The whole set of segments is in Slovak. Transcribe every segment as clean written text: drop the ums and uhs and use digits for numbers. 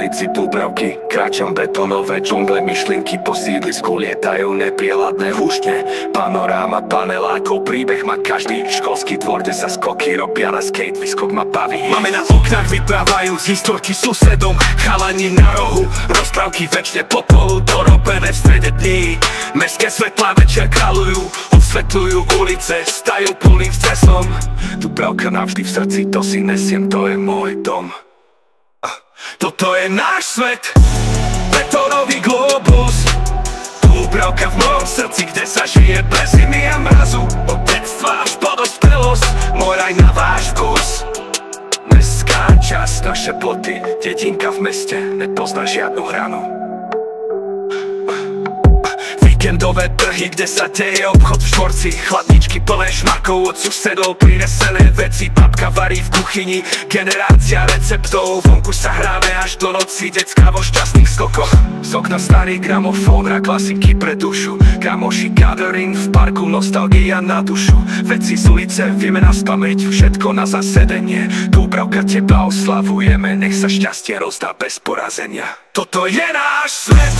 ulici Dúbravky kráčam betónové džungle, myšlienky po sídlisku lietajú neprieladné húšne. Panoráma panelákov, príbeh má každý školský dvor, kde sa skoky robia na skate, výskok ma baví. Máme na oknách vyprávajú z historky susedom, chalani na rohu, rozprávky večne po polu, dorobené v strede dní. Mestské svetlá večer kráľujú, osvetľujú ulice, stajú plným stresom. Dúbravka navždy v srdci, to si nesiem, to je môj dom. Toto je náš svet, betónový globus. Dúbravka v mojom srdci, kde sa žije bez zimy a mrazu. Od detstva až po dospelosť, môj raj na váš vkus. Mestská časť, naše ploty, dedinka v meste nepozná žiadnu hranu. Víkendové trhy, kde sa deje obchod v štvorci, chladničky plné šmakov od susedov, prinesené veci, babka varí v kuchyni, generácia receptov, vonku sa hráme až do noci, decká vo šťastných skokoch. Z okna starý gramofón, hra klasiky pre dušu, kamoši gathering v parku, nostalgia na dušu. Veci z ulice, vieme na spamäť, všetko na zasedenie. Dúbravka, teba oslavujeme, nech sa šťastie rozdá bez porazenia. Toto je náš svet,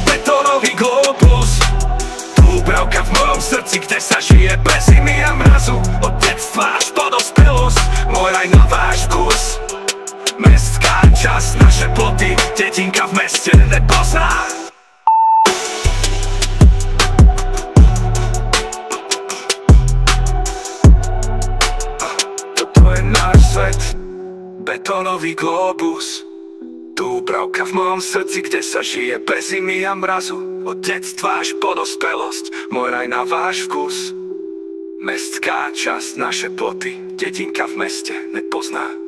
betónový globus. Dúbravka v mojom srdci, kde sa žije bez zimy a mrazu. Od detstva až po dospelosť, môj raj na váš vkus. Mestská časť, naše ploty, dedinka v meste nepozná. Toto je náš svet, betónový globus. Dúbravka v mojom srdci, kde sa žije bez zimy a mrazu. Od detstva až po dospelosť, môj raj na váš vkus. Mestská časť, naše ploty, dedinka v meste nepozná.